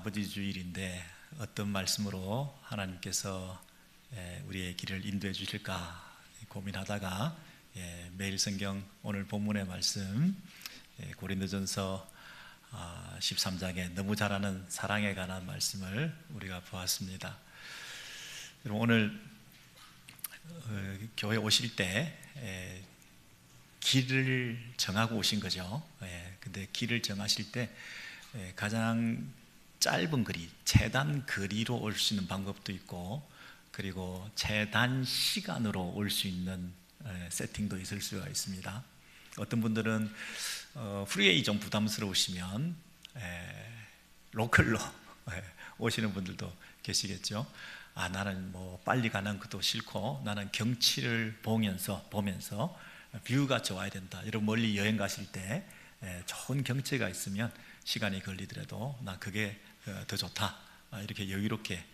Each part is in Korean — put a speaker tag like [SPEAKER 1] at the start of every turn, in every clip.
[SPEAKER 1] 아버지 주일인데 어떤 말씀으로 하나님께서 우리의 길을 인도해 주실까 고민하다가 매일 성경 오늘 본문의 말씀 고린도전서 13장에 너무 잘 아는 사랑에 관한 말씀을 우리가 보았습니다. 여러분, 오늘 교회 오실 때 길을 정하고 오신 거죠. 근데 길을 정하실 때 가장 짧은 거리, 최단 거리로 올 수 있는 방법도 있고, 그리고 최단 시간으로 올 수 있는 세팅도 있을 수가 있습니다. 어떤 분들은 프리웨이 좀 부담스러우시면 로컬로 오시는 분들도 계시겠죠. 나는 뭐 빨리 가는 것도 싫고 나는 경치를 보면서 뷰가 좋아야 된다. 이런 멀리 여행 가실 때 좋은 경치가 있으면 시간이 걸리더라도 나 그게 더 좋다. 이렇게 여유롭게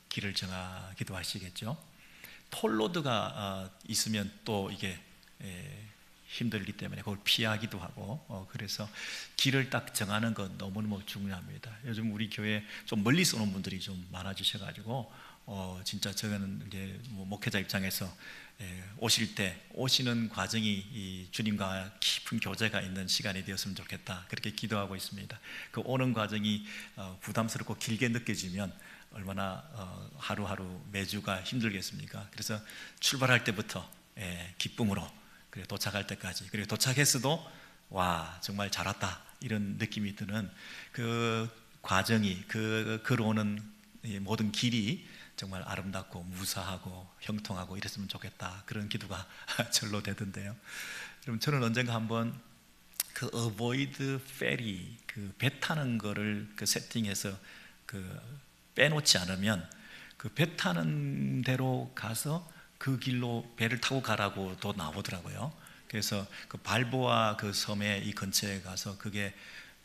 [SPEAKER 1] 길을 정하기도 하시겠죠. 톨로드가 있으면 또 이게 힘들기 때문에 그걸 피하기도 하고, 그래서 길을 딱 정하는 건 너무너무 중요합니다. 요즘 우리 교회 좀 멀리서 오는 분들이 좀 많아지셔가지고 진짜 저는 이제 목회자 입장에서 오실 때 오시는 과정이 이 주님과 깊은 교제가 있는 시간이 되었으면 좋겠다, 그렇게 기도하고 있습니다. 그 오는 과정이 부담스럽고 길게 느껴지면 얼마나 하루하루 매주가 힘들겠습니까? 그래서 출발할 때부터 기쁨으로, 그리고 도착할 때까지, 그리고 도착했어도 와 정말 잘 왔다 이런 느낌이 드는 그 과정이, 그 걸어오는 모든 길이 정말 아름답고 무사하고 형통하고 이랬으면 좋겠다, 그런 기도가 절로 되던데요. 여러분, 저는 언젠가 한번 그 avoid ferry, 그 배 타는 거를 그 세팅해서 그 빼놓지 않으면 그 배 타는 대로 가서 그 길로 배를 타고 가라고 또 나오더라고요. 그래서 그 발보아 그 섬의 이 근처에 가서 그게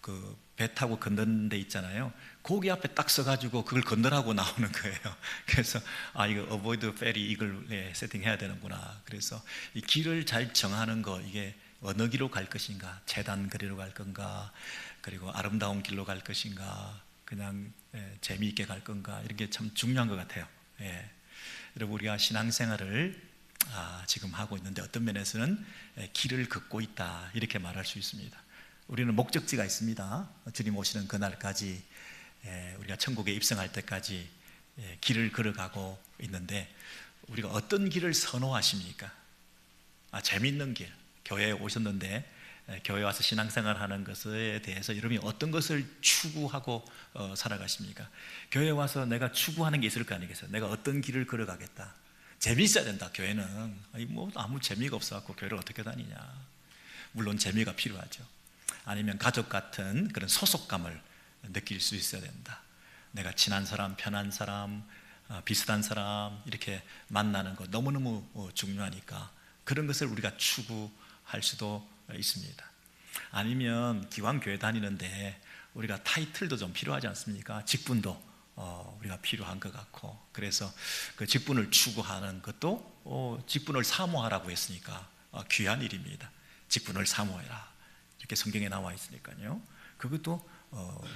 [SPEAKER 1] 그 배 타고 건너는 데 있잖아요. 거기 앞에 딱 서가지고 그걸 건너라고 나오는 거예요. 그래서 이거 avoid ferry 이걸 세팅해야 되는구나. 그래서 이 길을 잘 정하는 거, 이게 어느 길로 갈 것인가, 최단 거리로 갈 건가, 그리고 아름다운 길로 갈 것인가, 그냥 재미있게 갈 건가, 이런 게 참 중요한 것 같아요. 여러분, 우리가 신앙생활을 지금 하고 있는데 어떤 면에서는 길을 걷고 있다, 이렇게 말할 수 있습니다. 우리는 목적지가 있습니다. 주님 오시는 그날까지, 우리가 천국에 입성할 때까지 길을 걸어가고 있는데, 우리가 어떤 길을 선호하십니까? 재미있는 길, 교회에 오셨는데 교회 와서 신앙생활 하는 것에 대해서 여러분이 어떤 것을 추구하고 살아가십니까? 교회에 와서 내가 추구하는 게 있을 거 아니겠어요? 내가 어떤 길을 걸어가겠다. 재미있어야 된다. 교회는 뭐 아무 재미가 없어갖고 교회를 어떻게 다니냐. 물론 재미가 필요하죠. 아니면 가족 같은 그런 소속감을 느낄 수 있어야 된다. 내가 친한 사람, 편한 사람, 비슷한 사람 이렇게 만나는 거 너무너무 중요하니까 그런 것을 우리가 추구할 수도 있습니다. 아니면 기왕 교회 다니는데 우리가 타이틀도 좀 필요하지 않습니까? 직분도 우리가 필요한 것 같고, 그래서 그 직분을 추구하는 것도 직분을 사모하라고 했으니까 귀한 일입니다. 직분을 사모해라, 이렇게 성경에 나와 있으니까요. 그것도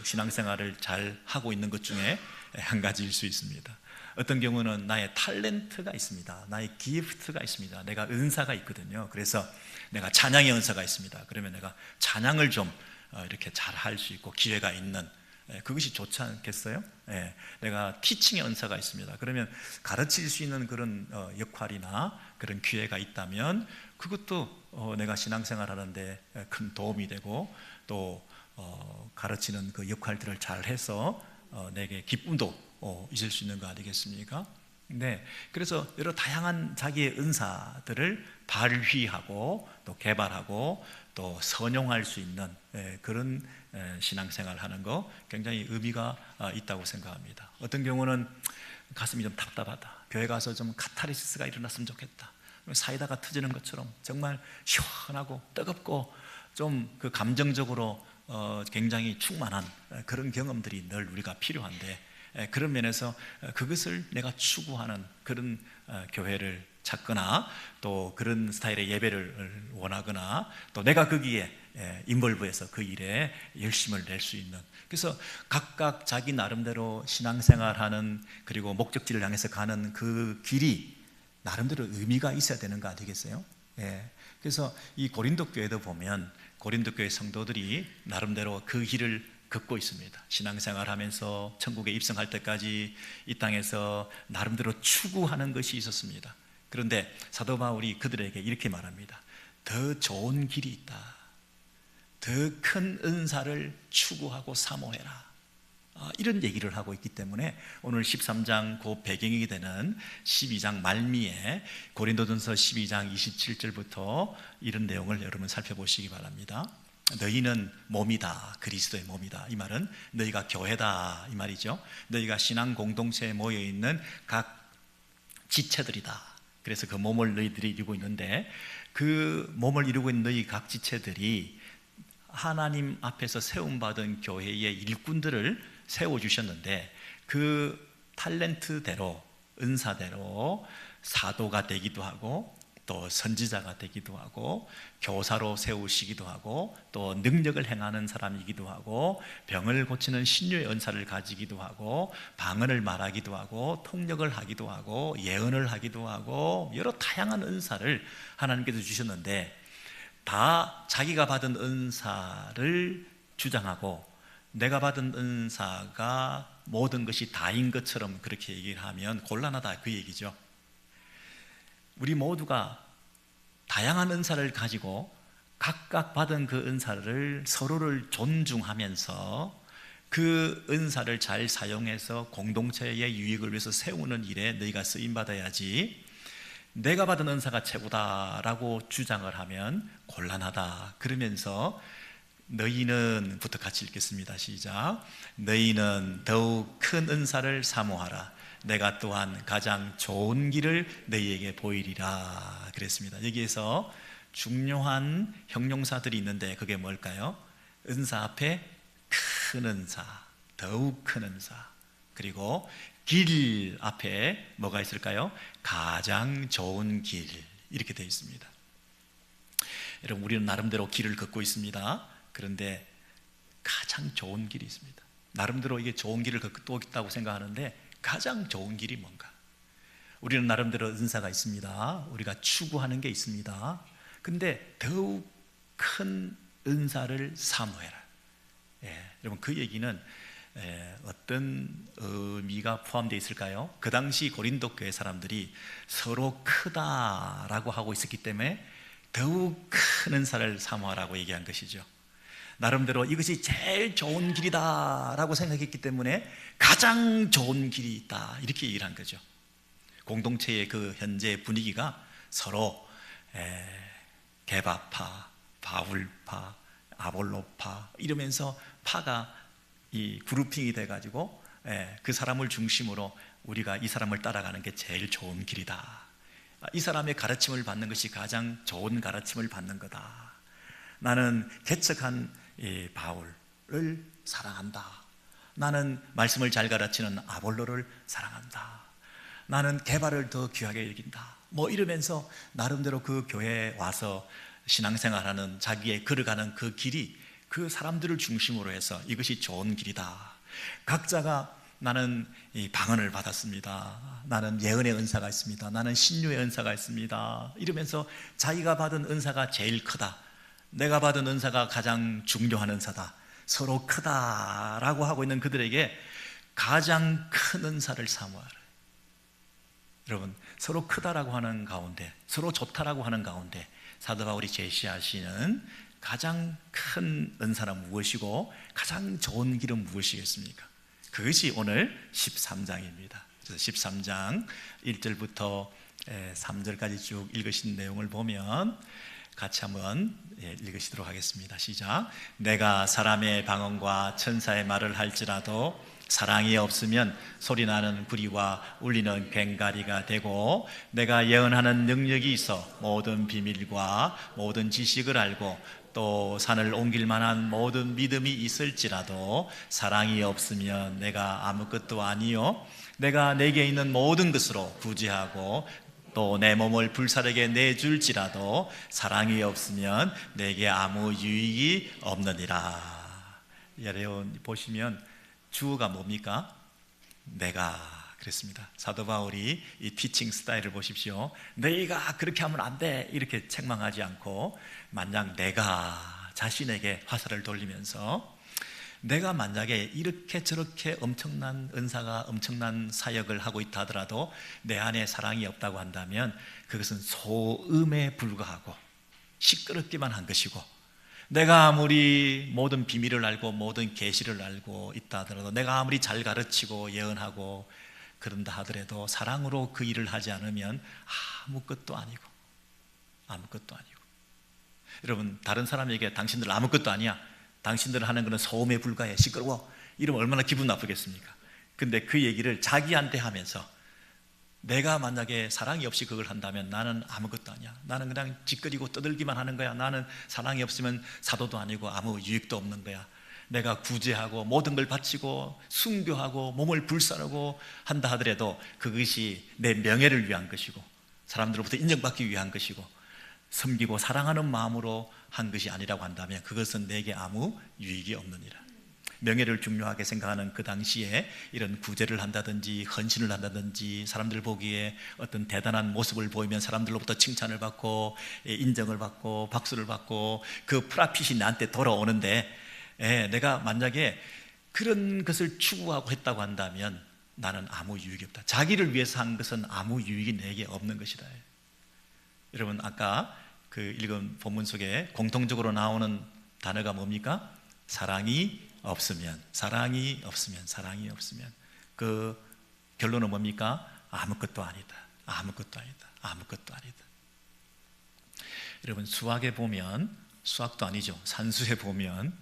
[SPEAKER 1] 신앙생활을 잘 하고 있는 것 중에 한 가지일 수 있습니다. 어떤 경우는 나의 탤런트가 있습니다. 나의 기프트가 있습니다. 내가 은사가 있거든요. 그래서 내가 찬양의 은사가 있습니다. 그러면 내가 찬양을 좀 이렇게 잘 할 수 있고 기회가 있는, 그것이 좋지 않겠어요? 내가 티칭의 은사가 있습니다. 그러면 가르칠 수 있는 그런 역할이나 그런 기회가 있다면 그것도 내가 신앙생활 하는데 큰 도움이 되고, 또 가르치는 그 역할들을 잘 해서 내게 기쁨도 있을 수 있는 거 아니겠습니까? 네, 그래서 여러 다양한 자기의 은사들을 발휘하고 또 개발하고 또 선용할 수 있는 그런 신앙생활 하는 거 굉장히 의미가 있다고 생각합니다. 어떤 경우는 가슴이 좀 답답하다, 교회 가서 좀 카타르시스가 일어났으면 좋겠다, 사이다가 터지는 것처럼 정말 시원하고 뜨겁고 좀 그 감정적으로 굉장히 충만한 그런 경험들이 늘 우리가 필요한데, 그런 면에서 그것을 내가 추구하는 그런 교회를 찾거나 또 그런 스타일의 예배를 원하거나 또 내가 거기에 인볼브해서 그 일에 열심을 낼 수 있는, 그래서 각각 자기 나름대로 신앙생활하는 그리고 목적지를 향해서 가는 그 길이 나름대로 의미가 있어야 되는 거 아니겠어요? 그래서 이 고린도 교회도 보면 고린도 교회 성도들이 나름대로 그 길을 걷고 있습니다. 신앙생활하면서 천국에 입성할 때까지 이 땅에서 나름대로 추구하는 것이 있었습니다. 그런데 사도 바울이 그들에게 이렇게 말합니다. 더 좋은 길이 있다. 더 큰 은사를 추구하고 사모해라. 이런 얘기를 하고 있기 때문에 오늘 13장 그 배경이 되는 12장 말미에 고린도전서 12장 27절부터 이런 내용을 여러분 살펴보시기 바랍니다. 너희는 몸이다, 그리스도의 몸이다. 이 말은 너희가 교회다 이 말이죠. 너희가 신앙 공동체에 모여있는 각 지체들이다. 그래서 그 몸을 너희들이 이루고 있는데 그 몸을 이루고 있는 너희 각 지체들이 하나님 앞에서 세움받은 교회의 일꾼들을 세워주셨는데 그 탤런트대로 은사대로 사도가 되기도 하고 또 선지자가 되기도 하고 교사로 세우시기도 하고 또 능력을 행하는 사람이기도 하고 병을 고치는 신유의 은사를 가지기도 하고 방언을 말하기도 하고 통역을 하기도 하고 예언을 하기도 하고 여러 다양한 은사를 하나님께서 주셨는데 다 자기가 받은 은사를 주장하고 내가 받은 은사가 모든 것이 다인 것처럼 그렇게 얘기를 하면 곤란하다 그 얘기죠. 우리 모두가 다양한 은사를 가지고 각각 받은 그 은사를 서로를 존중하면서 그 은사를 잘 사용해서 공동체의 유익을 위해서 세우는 일에 너희가 쓰임받아야지 내가 받은 은사가 최고다라고 주장을 하면 곤란하다. 그러면서 너희는 부터 같이 읽겠습니다. 시작. 너희는 더욱 큰 은사를 사모하라. 내가 또한 가장 좋은 길을 너희에게 보이리라 그랬습니다. 여기에서 중요한 형용사들이 있는데 그게 뭘까요? 은사 앞에 큰 은사, 더욱 큰 은사, 그리고 길 앞에 뭐가 있을까요? 가장 좋은 길, 이렇게 되어 있습니다. 여러분, 우리는 나름대로 길을 걷고 있습니다. 그런데 가장 좋은 길이 있습니다. 나름대로 이게 좋은 길을 걷고 있다고 생각하는데 가장 좋은 길이 뭔가? 우리는 나름대로 은사가 있습니다. 우리가 추구하는 게 있습니다. 근데 더욱 큰 은사를 사모해라. 여러분, 그 얘기는 어떤 의미가 포함되어 있을까요? 그 당시 고린도 교회 사람들이 서로 크다라고 하고 있었기 때문에 더욱 큰 은사를 사모하라고 얘기한 것이죠. 나름대로 이것이 제일 좋은 길이다라고 생각했기 때문에 가장 좋은 길이 있다 이렇게 얘기를 한 거죠. 공동체의 그 현재 분위기가 서로 게바파, 바울파, 아볼로파 이러면서 파가 이 그룹핑이 돼가지고 그 사람을 중심으로 우리가 이 사람을 따라가는 게 제일 좋은 길이다. 이 사람의 가르침을 받는 것이 가장 좋은 가르침을 받는 거다. 나는 개척한 이 바울을 사랑한다. 나는 말씀을 잘 가르치는 아볼로를 사랑한다. 나는 게바를 더 귀하게 여긴다. 뭐 이러면서 나름대로 그 교회에 와서 신앙생활하는 자기의 걸어가는 그 길이 그 사람들을 중심으로 해서 이것이 좋은 길이다. 각자가 나는 이 방언을 받았습니다. 나는 예언의 은사가 있습니다. 나는 신유의 은사가 있습니다. 이러면서 자기가 받은 은사가 제일 크다. 내가 받은 은사가 가장 중요한 은사다. 서로 크다라고 하고 있는 그들에게 가장 큰 은사를 사모하라. 여러분, 서로 크다라고 하는 가운데, 서로 좋다라고 하는 가운데 사도 바울이 제시하시는 가장 큰 은사는 무엇이고 가장 좋은 길은 무엇이겠습니까? 그것이 오늘 13장입니다. 그래서 13장 1절부터 3절까지 쭉 읽으신 내용을 보면 같이 한번 읽으시도록 하겠습니다. 시작. 내가 사람의 방언과 천사의 말을 할지라도 사랑이 없으면 소리나는 구리와 울리는 괭가리가 되고 내가 예언하는 능력이 있어 모든 비밀과 모든 지식을 알고 또 산을 옮길 만한 모든 믿음이 있을지라도 사랑이 없으면 내가 아무것도 아니요 내가 내게 있는 모든 것으로 구제하고 또 내 몸을 불사르게 내줄지라도 사랑이 없으면 내게 아무 유익이 없느니라. 여러분 보시면 주어가 뭡니까? 내가. 그랬습니다. 사도 바울이 이 티칭 스타일을 보십시오. 너희가 그렇게 하면 안 돼 이렇게 책망하지 않고 만약 내가 자신에게 화살을 돌리면서 내가 만약에 이렇게 저렇게 엄청난 은사가 엄청난 사역을 하고 있다 하더라도 내 안에 사랑이 없다고 한다면 그것은 소음에 불과하고 시끄럽기만 한 것이고, 내가 아무리 모든 비밀을 알고 모든 계시를 알고 있다 하더라도, 내가 아무리 잘 가르치고 예언하고 그런다 하더라도 사랑으로 그 일을 하지 않으면 아무것도 아니고 아무것도 아니고. 여러분, 다른 사람에게 당신들 아무것도 아니야, 당신들 하는 것은 소음에 불과해, 시끄러워, 이러면 얼마나 기분 나쁘겠습니까? 근데 그 얘기를 자기한테 하면서 내가 만약에 사랑이 없이 그걸 한다면 나는 아무것도 아니야, 나는 그냥 짓거리고 떠들기만 하는 거야, 나는 사랑이 없으면 사도도 아니고 아무 유익도 없는 거야, 내가 구제하고 모든 걸 바치고 순교하고 몸을 불사르고 한다 하더라도 그것이 내 명예를 위한 것이고 사람들로부터 인정받기 위한 것이고 섬기고 사랑하는 마음으로 한 것이 아니라고 한다면 그것은 내게 아무 유익이 없느니라. 명예를 중요하게 생각하는 그 당시에 이런 구제를 한다든지 헌신을 한다든지 사람들 보기에 어떤 대단한 모습을 보이면 사람들로부터 칭찬을 받고 인정을 받고 박수를 받고 그 프라핏이 나한테 돌아오는데, 내가 만약에 그런 것을 추구하고 했다고 한다면 나는 아무 유익이 없다. 자기를 위해서 한 것은 아무 유익이 내게 없는 것이다. 여러분, 아까 그 읽은 본문 속에 공통적으로 나오는 단어가 뭡니까? 사랑이 없으면, 사랑이 없으면, 사랑이 없으면. 그 결론은 뭡니까? 아무것도 아니다, 아무것도 아니다, 아무것도 아니다. 여러분, 수학에 보면, 수학도 아니죠, 산수에 보면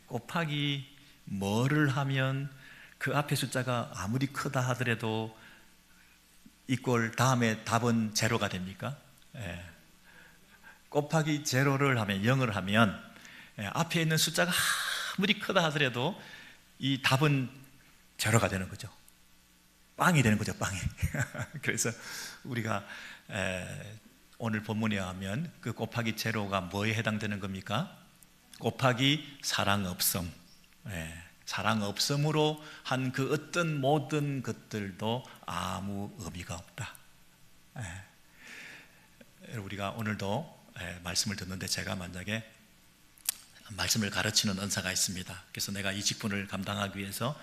[SPEAKER 1] 곱하기 뭐를 하면 그 앞에 숫자가 아무리 크다 하더라도 이꼴 다음에 답은 제로가 됩니까? 곱하기 제로를 하면, 0을 하면 앞에 있는 숫자가 아무리 크다 하더라도 이 답은 제로가 되는 거죠. 빵이 되는 거죠, 빵이. 그래서 우리가 오늘 본문에 하면 그 곱하기 제로가 뭐에 해당되는 겁니까? 곱하기 사랑 없음. 사랑 없음으로 한 그 어떤 모든 것들도 아무 의미가 없다. 우리가 오늘도 말씀을 듣는데 제가 만약에 말씀을 가르치는 은사가 있습니다. 그래서 내가 이 직분을 감당하기 위해서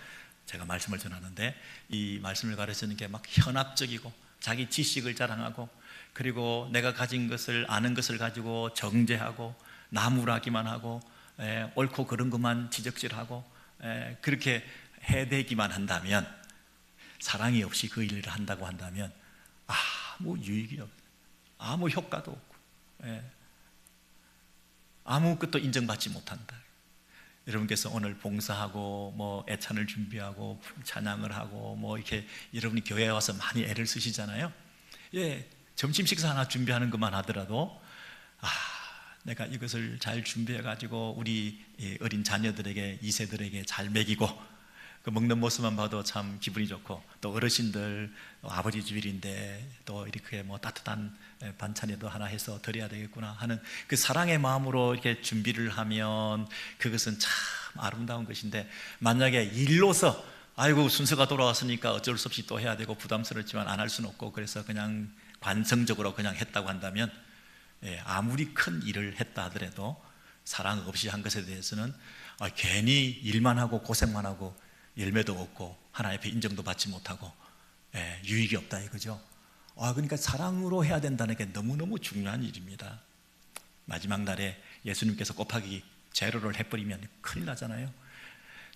[SPEAKER 1] 제가 말씀을 전하는데, 이 말씀을 가르치는 게 막 현학적이고 자기 지식을 자랑하고 그리고 내가 가진 것을, 아는 것을 가지고 정죄하고 나무라기만 하고 옳고 그른 것만 지적질하고 그렇게 해대기만 한다면, 사랑이 없이 그 일을 한다고 한다면 아무 유익이 없고 아무 효과도 없고 아무것도 인정받지 못한다. 여러분께서 오늘 봉사하고 뭐 애찬을 준비하고 찬양을 하고 뭐 이렇게 여러분이 교회에 와서 많이 애를 쓰시잖아요. 점심 식사 하나 준비하는 것만 하더라도 내가 이것을 잘 준비해 가지고 우리 어린 자녀들에게, 2세들에게 잘 먹이고 그 먹는 모습만 봐도 참 기분이 좋고, 또 어르신들 아버지 주일인데 또 이렇게 뭐 따뜻한 반찬이도 하나 해서 드려야 되겠구나 하는 그 사랑의 마음으로 이렇게 준비를 하면 그것은 참 아름다운 것인데, 만약에 일로서 아이고 순서가 돌아왔으니까 어쩔 수 없이 또 해야 되고 부담스럽지만 안 할 수는 없고 그래서 그냥 관성적으로 그냥 했다고 한다면, 아무리 큰 일을 했다 하더라도 사랑 없이 한 것에 대해서는 괜히 일만 하고 고생만 하고 열매도 없고 하나님 앞에 인정도 받지 못하고 유익이 없다 이거죠. 그러니까 사랑으로 해야 된다는 게 너무너무 중요한 일입니다. 마지막 날에 예수님께서 곱하기 제로를 해버리면 큰일 나잖아요.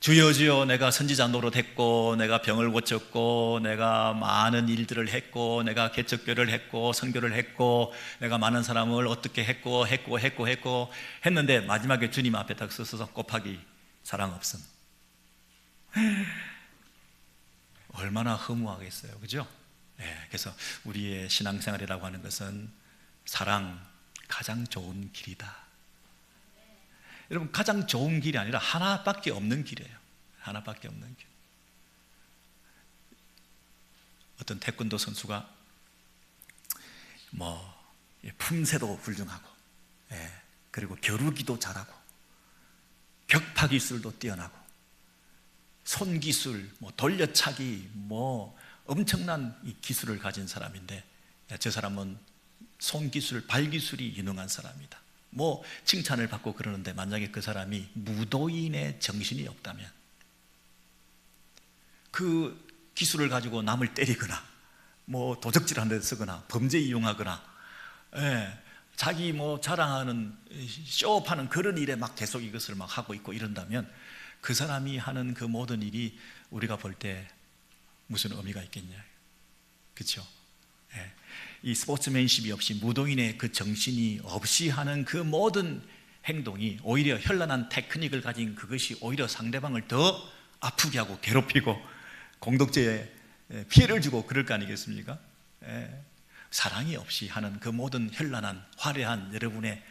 [SPEAKER 1] 주여 주여, 내가 선지자 노릇했고 내가 병을 고쳤고 내가 많은 일들을 했고 내가 개척교를 했고 선교를 했고 내가 많은 사람을 어떻게 했고 했는데 마지막에 주님 앞에 딱 서서 곱하기 사랑 없음. 얼마나 허무하겠어요, 그죠? 그래서 우리의 신앙생활이라고 하는 것은 사랑, 가장 좋은 길이다. 여러분, 가장 좋은 길이 아니라 하나밖에 없는 길이에요. 하나밖에 없는 길. 어떤 태권도 선수가 품새도 훌륭하고, 그리고 겨루기도 잘하고, 격파 기술도 뛰어나고, 손기술, 돌려차기, 엄청난 이 기술을 가진 사람인데, 저 사람은 손기술, 발기술이 유능한 사람이다. 칭찬을 받고 그러는데, 만약에 그 사람이 무도인의 정신이 없다면, 그 기술을 가지고 남을 때리거나, 도적질하는 데 쓰거나, 범죄에 이용하거나, 자기 자랑하는, 쇼업하는 그런 일에 막 계속 이것을 막 하고 있고 이런다면, 그 사람이 하는 그 모든 일이 우리가 볼 때 무슨 의미가 있겠냐. 그렇죠? 이 스포츠맨십이 없이, 무도인의 그 정신이 없이 하는 그 모든 행동이 오히려 현란한 테크닉을 가진 그것이 오히려 상대방을 더 아프게 하고 괴롭히고 공덕제에 피해를 주고 그럴 거 아니겠습니까? 사랑이 없이 하는 그 모든 현란한 화려한 여러분의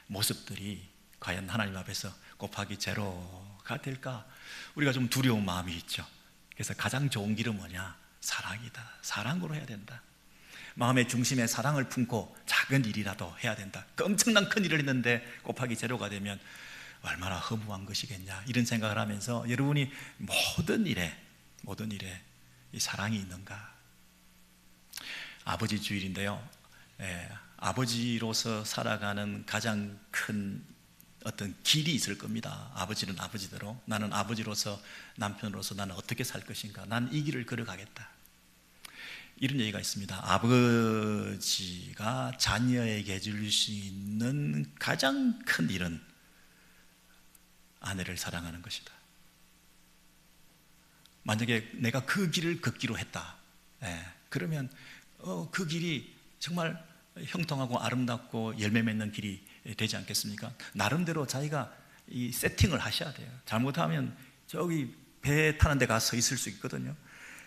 [SPEAKER 1] 모습들이 과연 하나님 앞에서 곱하기 제로가 될까? 우리가 좀 두려운 마음이 있죠. 그래서 가장 좋은 길은 뭐냐? 사랑이다. 사랑으로 해야 된다. 마음의 중심에 사랑을 품고 작은 일이라도 해야 된다. 그 엄청난 큰 일을 했는데 곱하기 제로가 되면 얼마나 허무한 것이겠냐, 이런 생각을 하면서 여러분이 모든 일에 이 사랑이 있는가? 아버지 주일인데요, 아버지로서 살아가는 가장 큰 어떤 길이 있을 겁니다. 아버지는 아버지대로, 나는 아버지로서, 남편으로서 나는 어떻게 살 것인가, 난 이 길을 걸어가겠다. 이런 얘기가 있습니다. 아버지가 자녀에게 해줄 수 있는 가장 큰 일은 아내를 사랑하는 것이다. 만약에 내가 그 길을 걷기로 했다, 그러면 그 길이 정말 형통하고 아름답고 열매 맺는 길이 되지 않겠습니까? 나름대로 자기가 이 세팅을 하셔야 돼요. 잘못하면 저기 배 타는 데 가서 서 있을 수 있거든요.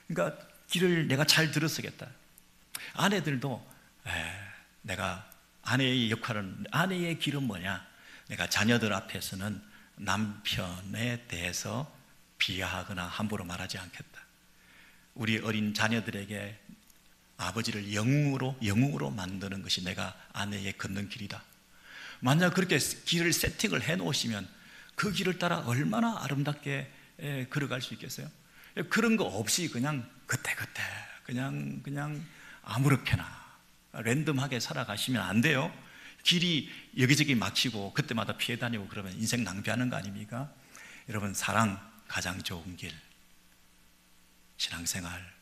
[SPEAKER 1] 그러니까 길을 내가 잘 들어서겠다. 아내들도 내가 아내의 역할은, 아내의 길은 뭐냐? 내가 자녀들 앞에서는 남편에 대해서 비하하거나 함부로 말하지 않겠다. 우리 어린 자녀들에게 아버지를 영웅으로 만드는 것이 내가 아내의 걷는 길이다. 만약 그렇게 길을 세팅을 해 놓으시면 그 길을 따라 얼마나 아름답게 걸어갈 수 있겠어요? 그런 거 없이 그냥 그때그때 그냥 아무렇게나 랜덤하게 살아가시면 안 돼요. 길이 여기저기 막히고 그때마다 피해 다니고 그러면 인생 낭비하는 거 아닙니까? 여러분, 사랑 가장 좋은 길, 신앙생활,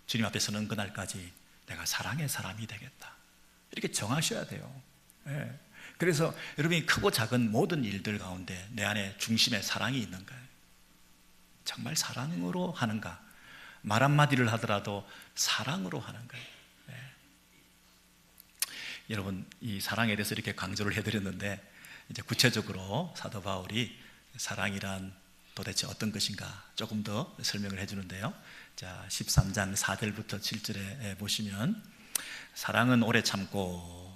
[SPEAKER 1] 주님 앞에 서는 그날까지 내가 사랑의 사람이 되겠다, 이렇게 정하셔야 돼요. 그래서 여러분이 크고 작은 모든 일들 가운데 내 안에 중심에 사랑이 있는가요? 정말 사랑으로 하는가? 말 한마디를 하더라도 사랑으로 하는가요? 여러분, 이 사랑에 대해서 이렇게 강조를 해드렸는데, 이제 구체적으로 사도 바울이 사랑이란 도대체 어떤 것인가 조금 더 설명을 해주는데요. 자, 13장 4절부터 7절에 보시면, 사랑은 오래 참고,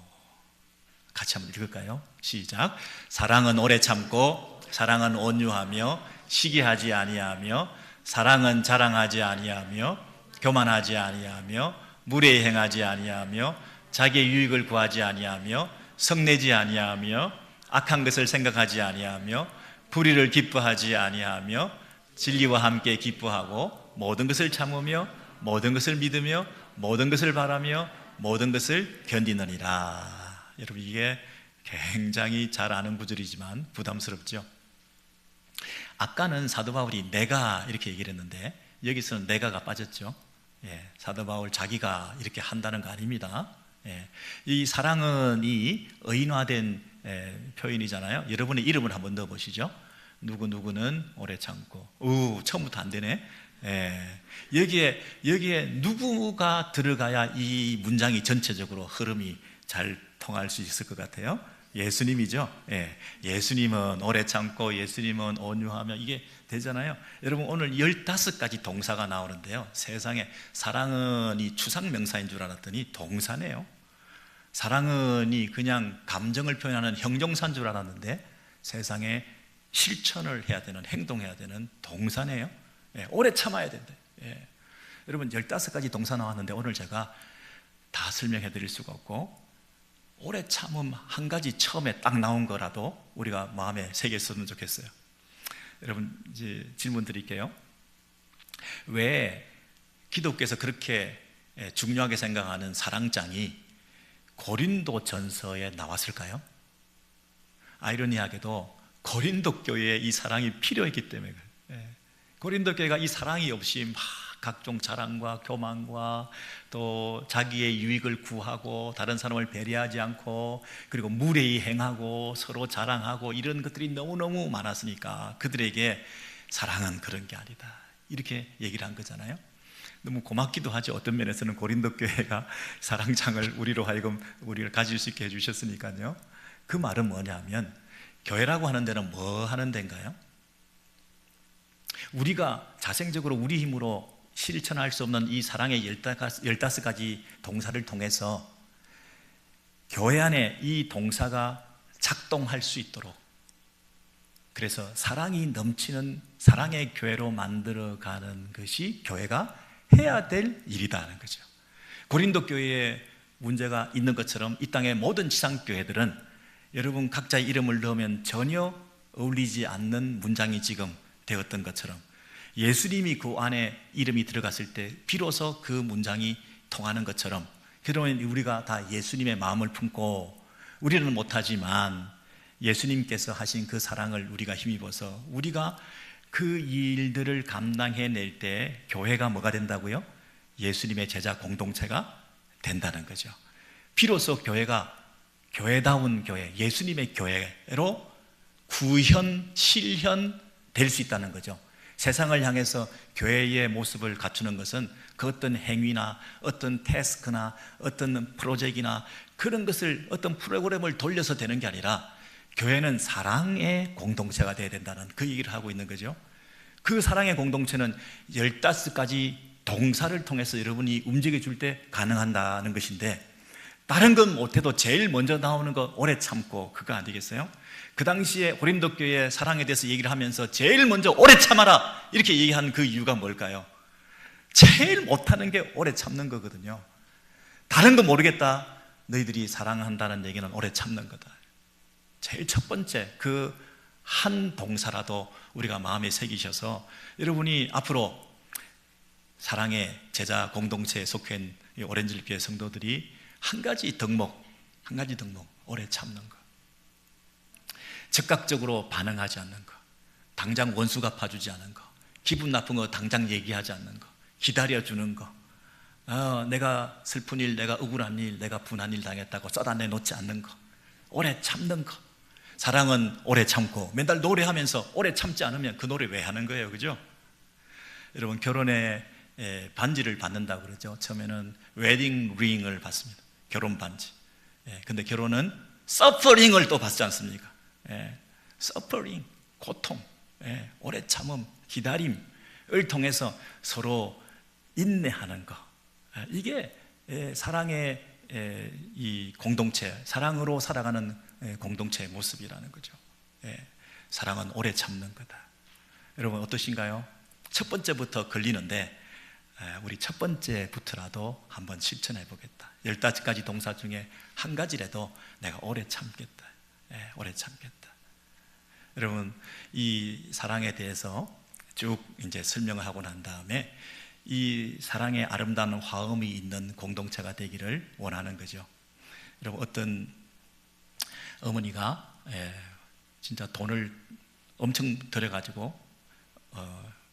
[SPEAKER 1] 같이 한번 읽을까요? 시작. 사랑은 오래 참고, 사랑은 온유하며, 시기하지 아니하며, 사랑은 자랑하지 아니하며, 교만하지 아니하며, 무례히 행하지 아니하며, 자기의 유익을 구하지 아니하며, 성내지 아니하며, 악한 것을 생각하지 아니하며, 불의를 기뻐하지 아니하며, 진리와 함께 기뻐하고, 모든 것을 참으며, 모든 것을 믿으며, 모든 것을 바라며, 모든 것을 견디느니라. 여러분, 이게 굉장히 잘 아는 구절이지만 부담스럽죠? 아까는 사도 바울이 내가 이렇게 얘기를 했는데, 여기서는 내가가 빠졌죠. 사도 바울 자기가 이렇게 한다는 거 아닙니다. 이 사랑은 이 의인화된 표현이잖아요. 여러분의 이름을 한번 넣어보시죠. 누구누구는 오래 참고. 처음부터 안 되네. 여기에 누구가 들어가야 이 문장이 전체적으로 흐름이 잘 통할 수 있을 것 같아요. 예수님이죠. 예수님은 오래 참고, 예수님은 온유하며, 이게 되잖아요. 여러분, 오늘 15가지 동사가 나오는데요, 세상에 사랑은 이 추상명사인 줄 알았더니 동사네요. 사랑은 이 그냥 감정을 표현하는 형용사인 줄 알았는데 세상에 실천을 해야 되는, 행동해야 되는 동사네요. 오래 참아야 된다. 여러분, 15가지 동사 나왔는데 오늘 제가 다 설명해 드릴 수가 없고, 오래 참음 한 가지 처음에 딱 나온 거라도 우리가 마음에 새겼으면 좋겠어요. 여러분, 이제 질문 드릴게요. 왜 기독교에서 그렇게 중요하게 생각하는 사랑장이 고린도 전서에 나왔을까요? 아이러니하게도 고린도 교회에 이 사랑이 필요했기 때문에 그래요. 고린도 교회가 이 사랑이 없이 막 각종 자랑과 교만과 또 자기의 유익을 구하고 다른 사람을 배려하지 않고 그리고 무례히 행하고 서로 자랑하고 이런 것들이 너무너무 많았으니까 그들에게 사랑은 그런 게 아니다, 이렇게 얘기를 한 거잖아요. 너무 고맙기도 하죠. 어떤 면에서는 고린도 교회가 사랑장을 우리로 하여금 우리를 가질 수 있게 해주셨으니까요. 그 말은 뭐냐면, 교회라고 하는 데는 뭐 하는 데인가요? 우리가 자생적으로 우리 힘으로 실천할 수 없는 이 사랑의 15가지 동사를 통해서 교회 안에 이 동사가 작동할 수 있도록, 그래서 사랑이 넘치는 사랑의 교회로 만들어가는 것이 교회가 해야 될 일이다는 거죠. 고린도 교회에 문제가 있는 것처럼 이 땅의 모든 지상교회들은 여러분 각자의 이름을 넣으면 전혀 어울리지 않는 문장이 지금 되었던 것처럼 예수님이 그 안에 이름이 들어갔을 때 비로소 그 문장이 통하는 것처럼, 그러면 우리가 다 예수님의 마음을 품고, 우리는 못하지만 예수님께서 하신 그 사랑을 우리가 힘입어서 우리가 그 일들을 감당해낼 때 교회가 뭐가 된다고요? 예수님의 제자 공동체가 된다는 거죠. 비로소 교회가 교회다운 교회, 예수님의 교회로 구현, 실현 될 수 있다는 거죠. 세상을 향해서 교회의 모습을 갖추는 것은 그 어떤 행위나 어떤 태스크나 어떤 프로젝트나 그런 것을 어떤 프로그램을 돌려서 되는 게 아니라 교회는 사랑의 공동체가 되어야 된다는 그 얘기를 하고 있는 거죠. 그 사랑의 공동체는 15가지 동사를 통해서 여러분이 움직여 줄 때 가능한다는 것인데, 다른 건 못해도 제일 먼저 나오는 거 오래 참고, 그거 아니겠어요? 그 당시에 고린도 교회의 사랑에 대해서 얘기를 하면서 제일 먼저 오래 참아라 이렇게 얘기한 그 이유가 뭘까요? 제일 못하는 게 오래 참는 거거든요. 다른 거 모르겠다, 너희들이 사랑한다는 얘기는 오래 참는 거다. 제일 첫 번째 그 한 동사라도 우리가 마음에 새기셔서 여러분이 앞으로 사랑의 제자 공동체에 속해 있는 오렌지교회 성도들이 한 가지 덕목, 오래 참는 거, 즉각적으로 반응하지 않는 거, 당장 원수 갚아주지 않는 거, 기분 나쁜 거 당장 얘기하지 않는 거, 기다려주는 거, 내가 슬픈 일, 내가 억울한 일, 내가 분한 일 당했다고 쏟아내 놓지 않는 거, 오래 참는 거. 사랑은 오래 참고, 맨날 노래하면서 오래 참지 않으면 그 노래 왜 하는 거예요, 그죠? 여러분, 결혼에 반지를 받는다고 그러죠. 처음에는 웨딩 링을 받습니다. 결혼 반지. 근데 결혼은 서퍼링을 또 받지 않습니까? 서퍼링, 고통, 오래 참음, 기다림을 통해서 서로 인내하는 거. 이게 사랑의 이 공동체, 사랑으로 살아가는 공동체의 모습이라는 거죠. 사랑은 오래 참는 거다. 여러분 어떠신가요? 첫 번째부터 걸리는데 우리 첫 번째부터라도 한번 실천해 보겠다. 15가지 동사 중에 한 가지라도 내가 오래 참겠다. 오래 참겠다. 여러분, 이 사랑에 대해서 쭉 이제 설명을 하고 난 다음에 이 사랑의 아름다운 화음이 있는 공동체가 되기를 원하는 거죠. 여러분, 어떤 어머니가 진짜 돈을 엄청 들여가지고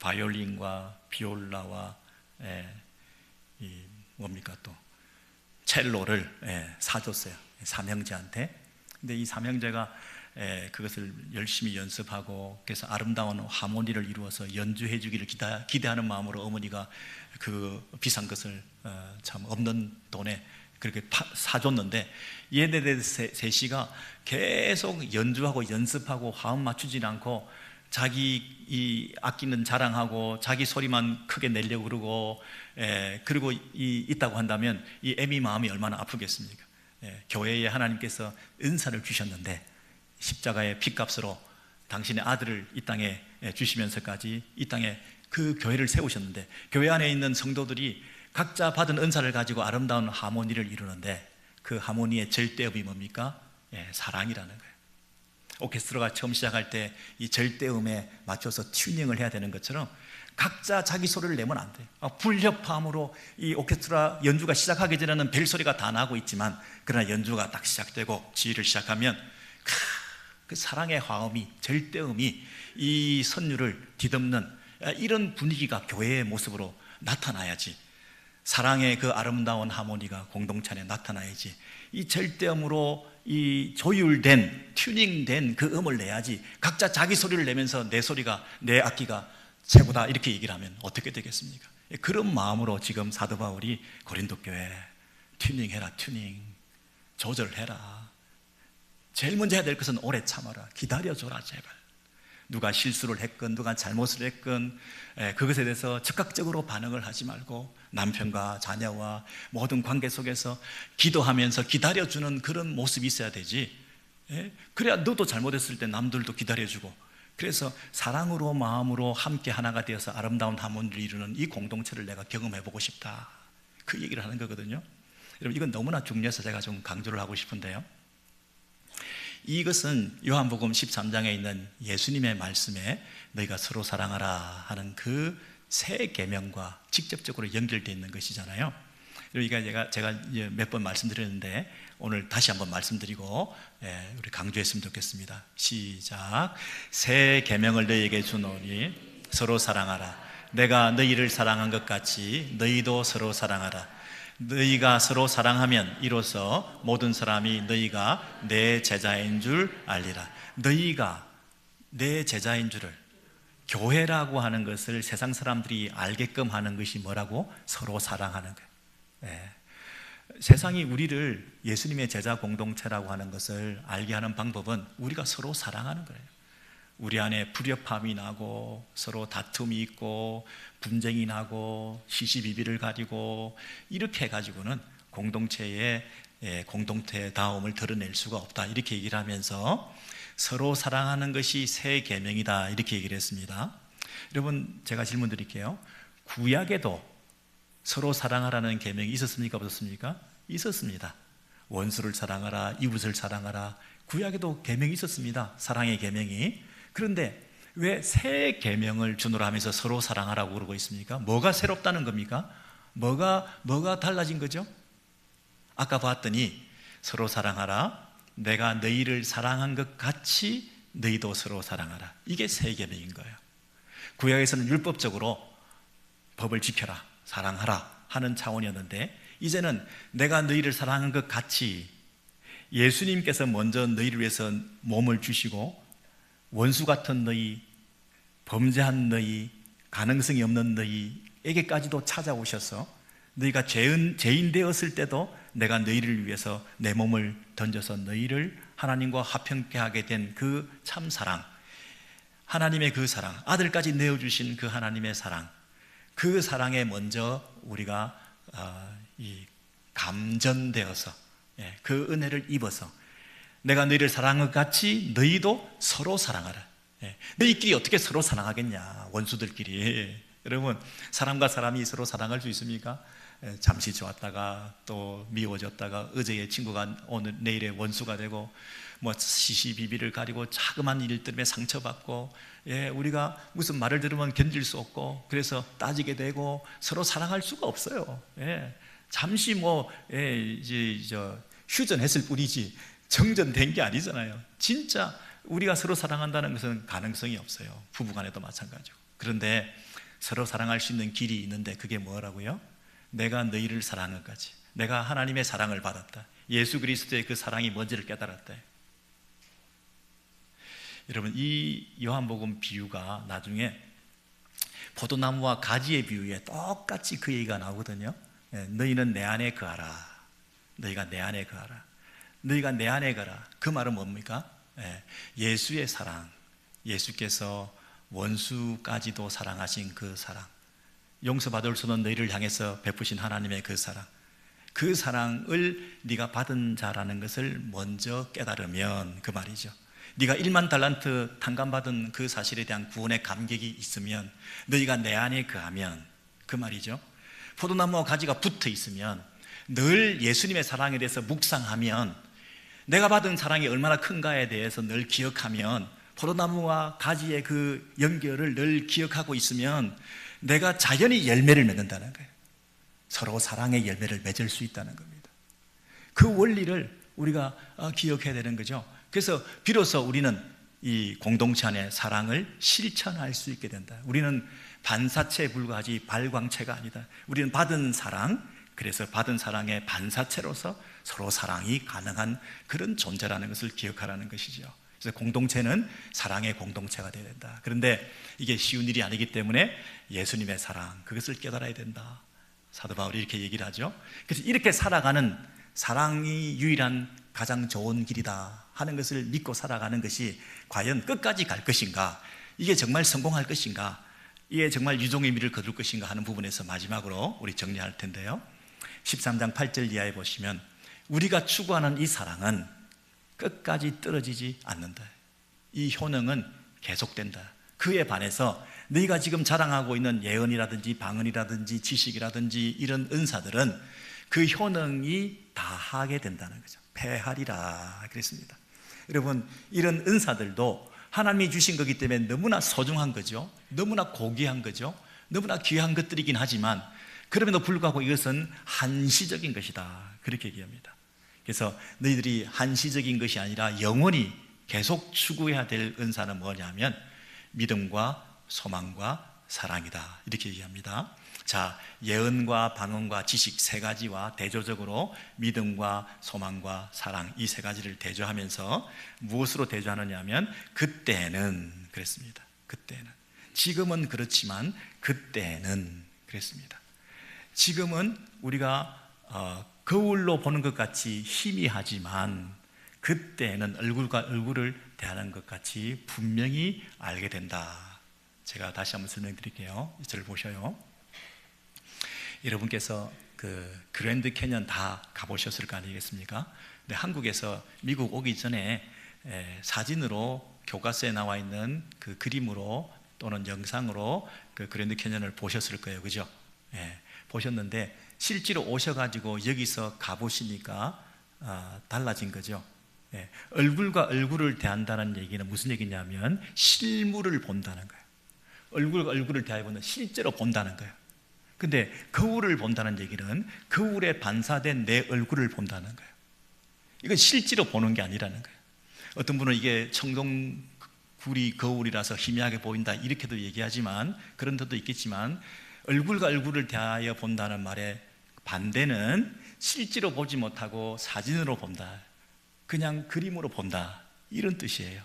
[SPEAKER 1] 바이올린과 비올라와 이 뭡니까 또 첼로를 사줬어요, 삼형제한테. 근데 이 삼형제가 그것을 열심히 연습하고 그래서 아름다운 하모니를 이루어서 연주해 주기를 기대하는 마음으로 어머니가 그 비싼 것을 참 없는 돈에 그렇게 사줬는데, 얘네들 셋이가 계속 연주하고 연습하고 화음 맞추지 않고 자기 이 악기는 자랑하고 자기 소리만 크게 내려고 그러고 그리고 있다고 한다면 이 애미 마음이 얼마나 아프겠습니까? 교회에 하나님께서 은사를 주셨는데 십자가의 피값으로 당신의 아들을 이 땅에 주시면서까지 이 땅에 그 교회를 세우셨는데, 교회 안에 있는 성도들이 각자 받은 은사를 가지고 아름다운 하모니를 이루는데 그 하모니의 절대음이 뭡니까? 사랑이라는 거예요. 오케스트라가 처음 시작할 때 이 절대음에 맞춰서 튜닝을 해야 되는 것처럼 각자 자기 소리를 내면 안 돼요. 불협화음으로 이 오케스트라 연주가 시작하기 전에는 벨소리가 다 나고 있지만, 그러나 연주가 딱 시작되고 지휘를 시작하면 그 사랑의 화음이, 절대음이 이 선율을 뒤덮는 이런 분위기가 교회의 모습으로 나타나야지, 사랑의 그 아름다운 하모니가 공동체 안에 나타나야지, 이 절대음으로 이 조율된, 튜닝된 그 음을 내야지, 각자 자기 소리를 내면서 내 소리가, 내 악기가 최고다 이렇게 얘기를 하면 어떻게 되겠습니까? 그런 마음으로 지금 사도 바울이 고린도 교회 튜닝해라, 튜닝, 조절해라. 제일 먼저 해야 될 것은 오래 참아라, 기다려줘라. 제발 누가 실수를 했건 누가 잘못을 했건 그것에 대해서 즉각적으로 반응을 하지 말고 남편과 자녀와 모든 관계 속에서 기도하면서 기다려주는 그런 모습이 있어야 되지. 그래야 너도 잘못했을 때 남들도 기다려주고, 그래서 사랑으로 마음으로 함께 하나가 되어서 아름다운 하모니를 이루는 이 공동체를 내가 경험해보고 싶다, 그 얘기를 하는 거거든요. 여러분, 이건 너무나 중요해서 제가 좀 강조를 하고 싶은데요, 이것은 요한복음 13장에 있는 예수님의 말씀에 너희가 서로 사랑하라 하는 그 새 계명과 직접적으로 연결되어 있는 것이잖아요. 그러니까 제가 몇 번 말씀드렸는데 오늘 다시 한번 말씀드리고 우리 강조했으면 좋겠습니다. 시작. 새 계명을 너희에게 주노니 서로 사랑하라. 내가 너희를 사랑한 것 같이 너희도 서로 사랑하라. 너희가 서로 사랑하면 이로써 모든 사람이 너희가 내 제자인 줄 알리라. 너희가 내 제자인 줄을, 교회라고 하는 것을 세상 사람들이 알게끔 하는 것이 뭐라고? 서로 사랑하는 거예요. 세상이 우리를 예수님의 제자 공동체라고 하는 것을 알게 하는 방법은 우리가 서로 사랑하는 거예요. 우리 안에 불협화음이 나고 서로 다툼이 있고 분쟁이 나고 시시비비를 가지고 이렇게 해가지고는 공동체의 공동체다움을 드러낼 수가 없다, 이렇게 얘기를 하면서 서로 사랑하는 것이 새 계명이다, 이렇게 얘기를 했습니다. 여러분, 제가 질문 드릴게요. 구약에도 서로 사랑하라는 계명이 있었습니까? 없었습니까? 있었습니다. 원수를 사랑하라, 이웃을 사랑하라, 구약에도 계명이 있었습니다. 사랑의 계명이. 그런데 왜 새 계명을 주노라 하면서 서로 사랑하라고 그러고 있습니까? 뭐가 새롭다는 겁니까? 뭐가 달라진 거죠? 아까 봤더니 서로 사랑하라, 내가 너희를 사랑한 것 같이 너희도 서로 사랑하라, 이게 새 계명인 거예요. 구약에서는 율법적으로 법을 지켜라, 사랑하라 하는 차원이었는데, 이제는 내가 너희를 사랑한 것 같이 예수님께서 먼저 너희를 위해서 몸을 주시고 원수 같은 너희, 범죄한 너희, 가능성이 없는 너희에게까지도 찾아오셔서 너희가 죄인 되었을 때도 내가 너희를 위해서 내 몸을 던져서 너희를 하나님과 화평케 하게 된 그 참 사랑, 하나님의 그 사랑, 아들까지 내어주신 그 하나님의 사랑, 그 사랑에 먼저 우리가 감전되어서 그 은혜를 입어서 내가 너희를 사랑한 것 같이 너희도 서로 사랑하라. 너희끼리 어떻게 서로 사랑하겠냐, 원수들끼리. 여러분, 사람과 사람이 서로 사랑할 수 있습니까? 잠시 좋았다가 또 미워졌다가 어제의 친구가 내일의 원수가 되고, 뭐 시시비비를 가리고 자그마한 일 때문에 상처받고, 우리가 무슨 말을 들으면 견딜 수 없고, 그래서 따지게 되고 서로 사랑할 수가 없어요. 잠시 휴전했을 뿐이지 정전된 게 아니잖아요. 진짜 우리가 서로 사랑한다는 것은 가능성이 없어요. 부부간에도 마찬가지고. 그런데 서로 사랑할 수 있는 길이 있는데, 그게 뭐라고요? 내가 너희를 사랑한 것까지, 내가 하나님의 사랑을 받았다, 예수 그리스도의 그 사랑이 뭔지를 깨달았다. 여러분, 이 요한복음 비유가 나중에 포도나무와 가지의 비유에 똑같이 그 얘기가 나오거든요. 너희는 내 안에 거하라, 너희가 내 안에 거하라, 너희가 내 안에 거하라. 그 말은 뭡니까? 예수의 사랑, 예수께서 원수까지도 사랑하신 그 사랑, 용서받을 수 없는 너희를 향해서 베푸신 하나님의 그 사랑, 그 사랑을 네가 받은 자라는 것을 먼저 깨달으면, 그 말이죠. 네가 1만 달란트 탕감받은 그 사실에 대한 구원의 감격이 있으면, 너희가 내 안에 거하면, 그 말이죠. 포도나무와 가지가 붙어 있으면 늘 예수님의 사랑에 대해서 묵상하면, 내가 받은 사랑이 얼마나 큰가에 대해서 늘 기억하면, 포도나무와 가지의 그 연결을 늘 기억하고 있으면 내가 자연히 열매를 맺는다는 거예요. 서로 사랑의 열매를 맺을 수 있다는 겁니다. 그 원리를 우리가 기억해야 되는 거죠. 그래서 비로소 우리는 이 공동체 안에 사랑을 실천할 수 있게 된다. 우리는 반사체에 불과하지 발광체가 아니다. 우리는 받은 사랑, 그래서 받은 사랑의 반사체로서 서로 사랑이 가능한 그런 존재라는 것을 기억하라는 것이죠. 그래서 공동체는 사랑의 공동체가 되어야 된다. 그런데 이게 쉬운 일이 아니기 때문에 예수님의 사랑, 그것을 깨달아야 된다. 사도 바울이 이렇게 얘기를 하죠. 그래서 이렇게 살아가는 사랑이 유일한 가장 좋은 길이다 하는 것을 믿고 살아가는 것이 과연 끝까지 갈 것인가, 이게 정말 성공할 것인가, 이게 정말 유종의 미를 거둘 것인가 하는 부분에서 마지막으로 우리 정리할 텐데요, 13장 8절 이하에 보시면 우리가 추구하는 이 사랑은 끝까지 떨어지지 않는다. 이 효능은 계속된다. 그에 반해서 너희가 지금 자랑하고 있는 예언이라든지 방언이라든지 지식이라든지 이런 은사들은 그 효능이 다하게 된다는 거죠. 패하리라 그랬습니다. 여러분, 이런 은사들도 하나님이 주신 거기 때문에 너무나 소중한 거죠. 너무나 고귀한 거죠. 너무나 귀한 것들이긴 하지만 그럼에도 불구하고 이것은 한시적인 것이다, 그렇게 얘기합니다. 그래서 너희들이 한시적인 것이 아니라 영원히 계속 추구해야 될 은사는 뭐냐면 믿음과 소망과 사랑이다, 이렇게 얘기합니다. 자, 예언과 방언과 지식 세 가지와 대조적으로 믿음과 소망과 사랑, 이 세 가지를 대조하면서 무엇으로 대조하느냐 하면 그때는 그랬습니다. 그때는, 지금은 그렇지만 그때는 그랬습니다. 지금은 우리가 거울로 보는 것 같이 희미하지만 그때는 얼굴과 얼굴을 대하는 것 같이 분명히 알게 된다. 제가 다시 한번 설명드릴게요. 이절을 보셔요. 여러분께서 그 그랜드 캐년 다 가보셨을 거 아니겠습니까? 근데 한국에서 미국 오기 전에 사진으로 교과서에 나와 있는 그 그림으로 또는 영상으로 그 그랜드 캐년을 보셨을 거예요, 그죠? 예, 보셨는데 실제로 오셔가지고 여기서 가보시니까 달라진 거죠. 예, 얼굴과 얼굴을 대한다는 얘기는 무슨 얘기냐면 실물을 본다는 거예요. 얼굴과 얼굴을 대하여보면 실제로 본다는 거예요. 근데 거울을 본다는 얘기는 거울에 반사된 내 얼굴을 본다는 거예요. 이건 실제로 보는 게 아니라는 거예요. 어떤 분은 이게 청동구리 거울이라서 희미하게 보인다 이렇게도 얘기하지만, 그런 데도 있겠지만 얼굴과 얼굴을 대하여 본다는 말의 반대는 실제로 보지 못하고 사진으로 본다, 그냥 그림으로 본다, 이런 뜻이에요.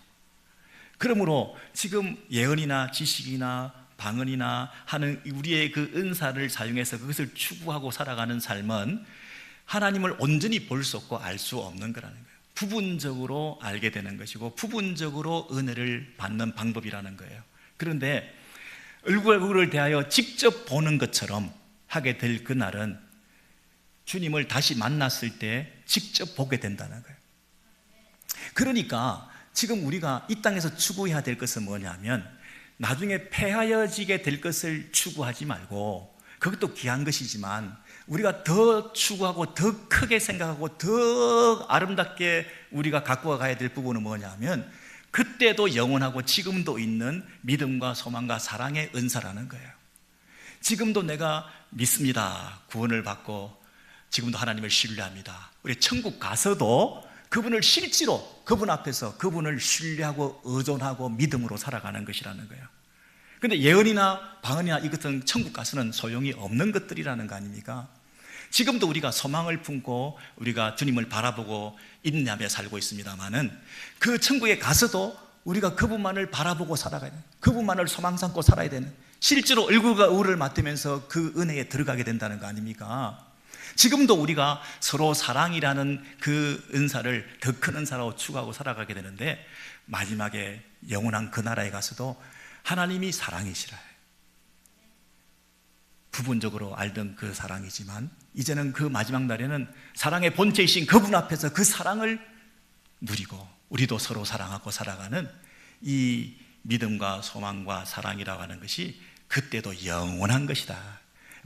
[SPEAKER 1] 그러므로 지금 예언이나 지식이나 방언이나 하는 우리의 그 은사를 사용해서 그것을 추구하고 살아가는 삶은 하나님을 온전히 볼 수 없고 알 수 없는 거라는 거예요. 부분적으로 알게 되는 것이고 부분적으로 은혜를 받는 방법이라는 거예요. 그런데 얼굴을 대하여 직접 보는 것처럼 하게 될 그날은 주님을 다시 만났을 때 직접 보게 된다는 거예요. 그러니까 지금 우리가 이 땅에서 추구해야 될 것은 뭐냐면 나중에 패하여지게 될 것을 추구하지 말고, 그것도 귀한 것이지만 우리가 더 추구하고 더 크게 생각하고 더 아름답게 우리가 갖고 가야 될 부분은 뭐냐면 그때도 영원하고 지금도 있는 믿음과 소망과 사랑의 은사라는 거예요. 지금도 내가 믿습니다, 구원을 받고 지금도 하나님을 신뢰합니다. 우리 천국 가서도 그분을 실제로 그분 앞에서 그분을 신뢰하고 의존하고 믿음으로 살아가는 것이라는 거예요. 그런데 예언이나 방언이나 이것은 천국 가서는 소용이 없는 것들이라는 거 아닙니까? 지금도 우리가 소망을 품고 우리가 주님을 바라보고 인내하며 살고 있습니다만은 그 천국에 가서도 우리가 그분만을 바라보고 살아가야 되는, 그분만을 소망 삼고 살아야 되는, 실제로 얼굴과 얼굴을 맞대면서 그 은혜에 들어가게 된다는 거 아닙니까? 지금도 우리가 서로 사랑이라는 그 은사를 더 큰 은사로 추구하고 살아가게 되는데 마지막에 영원한 그 나라에 가서도 하나님이 사랑이시라, 부분적으로 알던 그 사랑이지만 이제는 그 마지막 날에는 사랑의 본체이신 그분 앞에서 그 사랑을 누리고 우리도 서로 사랑하고 살아가는 이 믿음과 소망과 사랑이라고 하는 것이 그때도 영원한 것이다.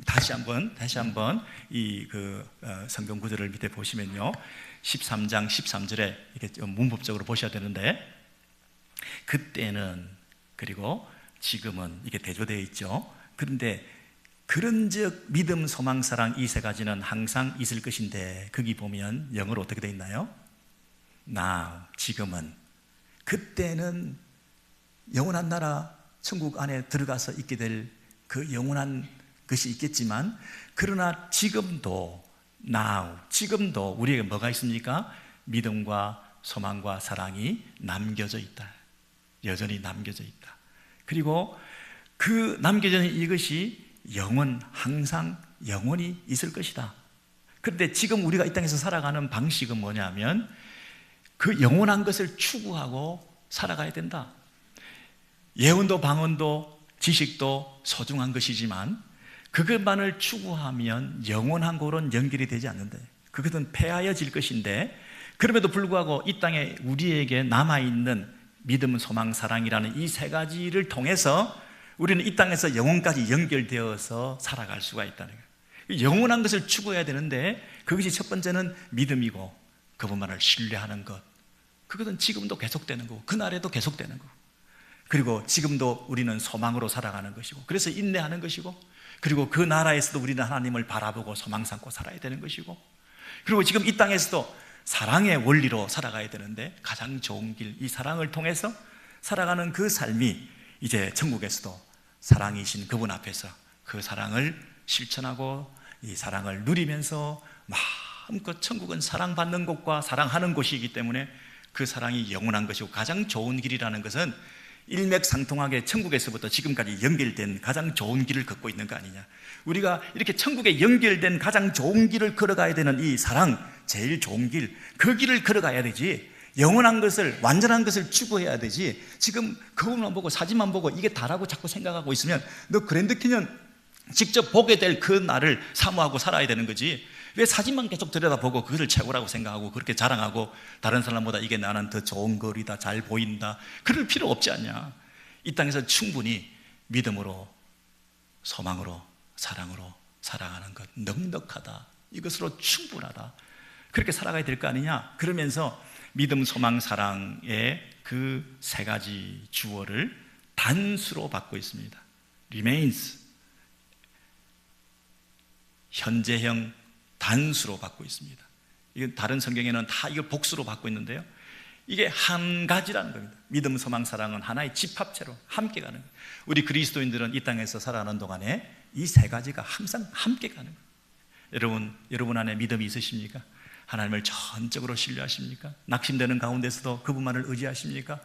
[SPEAKER 1] 다시 한번 이 성경 구절을 밑에 보시면요, 13장 13절에 이렇게 문법적으로 보셔야 되는데, 그때는 그리고 지금은 이게 대조되어 있죠. 그런데 그런즉 믿음, 소망, 사랑 이 세 가지는 항상 있을 것인데, 거기 보면 영어로 어떻게 되어 있나요? Now, 지금은. 그때는 영원한 나라 천국 안에 들어가서 있게 될 그 영원한 것이 있겠지만, 그러나 지금도 Now, 지금도 우리에게 뭐가 있습니까? 믿음과 소망과 사랑이 남겨져 있다. 여전히 남겨져 있다. 그리고 그 남겨져 있는 이것이 항상 영원히 있을 것이다. 그런데 지금 우리가 이 땅에서 살아가는 방식은 뭐냐면, 그 영원한 것을 추구하고 살아가야 된다. 예언도 방언도 지식도 소중한 것이지만, 그것만을 추구하면 영원한 곳은 연결이 되지 않는다. 그것은 폐하여질 것인데, 그럼에도 불구하고 이 땅에 우리에게 남아있는 믿음, 소망, 사랑이라는 이 세 가지를 통해서 우리는 이 땅에서 영혼까지 연결되어서 살아갈 수가 있다는 거예요. 영원한 것을 추구해야 되는데, 그것이 첫 번째는 믿음이고, 그분만을 신뢰하는 것. 그것은 지금도 계속되는 거고, 그날에도 계속되는 거고, 그리고 지금도 우리는 소망으로 살아가는 것이고, 그래서 인내하는 것이고, 그리고 그 나라에서도 우리는 하나님을 바라보고 소망 삼고 살아야 되는 것이고, 그리고 지금 이 땅에서도 사랑의 원리로 살아가야 되는데, 가장 좋은 길, 이 사랑을 통해서 살아가는 그 삶이 이제 천국에서도 사랑이신 그분 앞에서 그 사랑을 실천하고 이 사랑을 누리면서 마음껏, 천국은 사랑받는 곳과 사랑하는 곳이기 때문에 그 사랑이 영원한 것이고 가장 좋은 길이라는 것은 일맥상통하게 천국에서부터 지금까지 연결된 가장 좋은 길을 걷고 있는 거 아니냐. 우리가 이렇게 천국에 연결된 가장 좋은 길을 걸어가야 되는 이 사랑, 제일 좋은 길, 그 길을 걸어가야 되지, 영원한 것을, 완전한 것을 추구해야 되지, 지금 거울만 보고 사진만 보고 이게 다라고 자꾸 생각하고 있으면 너 그랜드 캐년 직접 보게 될 그 날을 사모하고 살아야 되는 거지, 왜 사진만 계속 들여다보고 그것을 최고라고 생각하고 그렇게 자랑하고 다른 사람보다 이게 나는 더 좋은 거리다, 잘 보인다, 그럴 필요 없지 않냐. 이 땅에서 충분히 믿음으로, 소망으로, 사랑으로 살아가는 것, 넉넉하다, 이것으로 충분하다, 그렇게 살아가야 될 거 아니냐. 그러면서 믿음, 소망, 사랑의 그 세 가지 주어를 단수로 받고 있습니다. remains, 현재형 단수로 받고 있습니다. 이건 다른 성경에는 다 이걸 복수로 받고 있는데요, 이게 한 가지라는 겁니다. 믿음, 소망, 사랑은 하나의 집합체로 함께 가는 거예요. 우리 그리스도인들은 이 땅에서 살아가는 동안에 이 세 가지가 항상 함께 가는 거예요. 여러분 안에 믿음이 있으십니까? 하나님을 전적으로 신뢰하십니까? 낙심되는 가운데서도 그분만을 의지하십니까?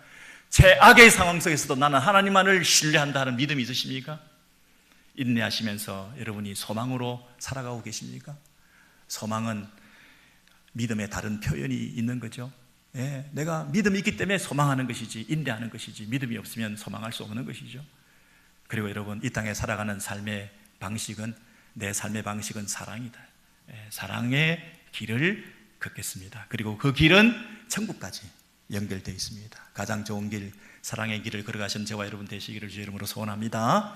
[SPEAKER 1] 최악의 상황 속에서도 나는 하나님만을 신뢰한다 하는 믿음이 있으십니까? 인내하시면서 여러분이 소망으로 살아가고 계십니까? 소망은 믿음의 다른 표현이 있는 거죠. 내가 믿음이 있기 때문에 소망하는 것이지, 인내하는 것이지, 믿음이 없으면 소망할 수 없는 것이죠. 그리고 여러분, 이 땅에 살아가는 삶의 방식은, 내 삶의 방식은 사랑이다. 사랑의 길을 걷겠습니다. 그리고 그 길은 천국까지 연결되어 있습니다. 가장 좋은 길, 사랑의 길을 걸어가신 저와 여러분 되시기를 주의 이름으로 소원합니다.